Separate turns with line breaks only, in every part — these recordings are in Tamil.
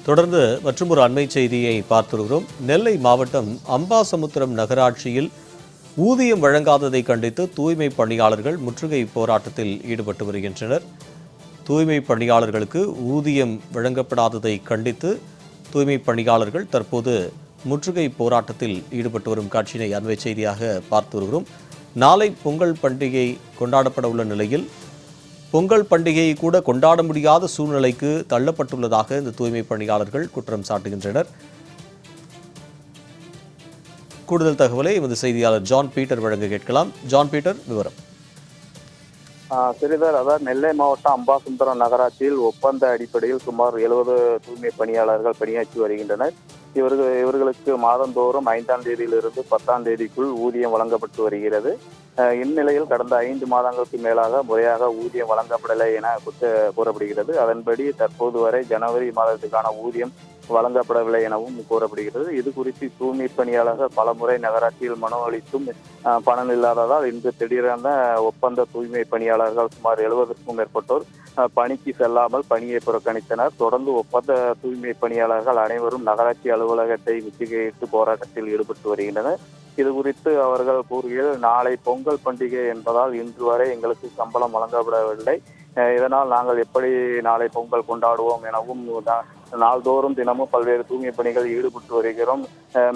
தொடர்ந்து மற்றொரு அண்மை செய்தியை பார்த்திருக்கிறோம். நெல்லை மாவட்டம் அம்பாசமுத்திரம் நகராட்சியில் ஊதியம் வழங்காததை கண்டித்து தூய்மை பணியாளர்கள் முற்றுகை போராட்டத்தில் ஈடுபட்டு வருகின்றனர். தூய்மை பணியாளர்களுக்கு ஊதியம் வழங்கப்படாததை கண்டித்து தூய்மை பணியாளர்கள் தற்போது முற்றுகை போராட்டத்தில் ஈடுபட்டு வரும் காட்சியினை அண்மை செய்தியாக பார்த்து வருகிறோம். நாளை பொங்கல் பண்டிகை கொண்டாடப்பட உள்ள நிலையில் பொங்கல் பண்டிகையை கூட கொண்டாட முடியாத சூழ்நிலைக்கு தள்ளப்பட்டுள்ளதாக இந்த தூய்மை பணியாளர்கள் குற்றம் சாட்டுகின்றனர். கூடுதல் தகவலை எமது செய்தியாளர் ஜான் பீட்டர் வழங்க கேட்கலாம். ஜான் பீட்டர், விவரம்.
சிறிதர், அதாவது நெல்லை மாவட்டம் அம்பாசமுத்திரம் நகராட்சியில் ஒப்பந்த அடிப்படையில் சுமார் 70 தூய்மை பணியாளர்கள் பணியாற்றி வருகின்றனர். இவர்களுக்கு மாதந்தோறும் 5ஆம் தேதியிலிருந்து 10ஆம் தேதிக்குள் ஊதியம் வழங்கப்பட்டு வருகிறது. இந்நிலையில் கடந்த 5 மாதங்களுக்கு மேலாக முறையாக ஊதியம் வழங்கப்படலை என கூறப்படுகிறது. அதன்படி தற்போது வரை ஜனவரி மாதத்துக்கான ஊதியம் வழங்கப்படவில்லை எனவும் கூறப்படுகிறது. இது குறித்து தூய்மை பணியாளர்கள் பலமுறை நகராட்சியில் மனு அளித்தும் பணம் இல்லாததால் இன்று திடீரென ஒப்பந்த தூய்மை பணியாளர்கள் சுமார் 70க்கும் மேற்பட்டோர் பணிக்கு செல்லாமல் பணியை புறக்கணித்தனர். தொடர்ந்து ஒப்பந்த தூய்மை பணியாளர்கள் அனைவரும் நகராட்சி அலுவலகத்தை முற்றுகையிட்டு போராட்டத்தில் ஈடுபட்டு வருகின்றனர். இது குறித்து அவர்கள் கூறுகையில், நாளை பொங்கல் பண்டிகை என்பதால் இன்று வரை எங்களுக்கு சம்பளம் வழங்கப்படவில்லை. இதனால் நாங்கள் எப்படி நாளை பொங்கல் கொண்டாடுவோம் எனவும் நாள்தோறும் தினமும் பல்வேறு தூய்மை பணிகள் ஈடுபட்டு வருகிறோம்.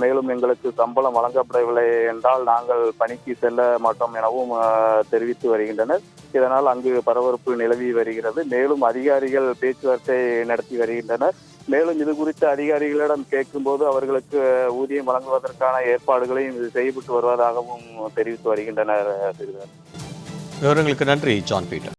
மேலும் எங்களுக்கு சம்பளம் வழங்கப்படவில்லை என்றால் நாங்கள் பணிக்கு செல்ல மாட்டோம் எனவும் தெரிவித்து வருகின்றனர். இதனால் அங்கு பரபரப்பு நிலவி வருகிறது. மேலும் அதிகாரிகள் பேச்சுவார்த்தை நடத்தி வருகின்றனர். மேலும் இது குறித்து அதிகாரிகளிடம் கேட்கும்போது அவர்களுக்கு ஊதியம் வழங்குவதற்கான ஏற்பாடுகளையும் செய்யப்பட்டு வருவதாகவும் தெரிவித்து வருகின்றனர்.
விவரங்களுக்கு நன்றி, ஜான் பீட்டர்.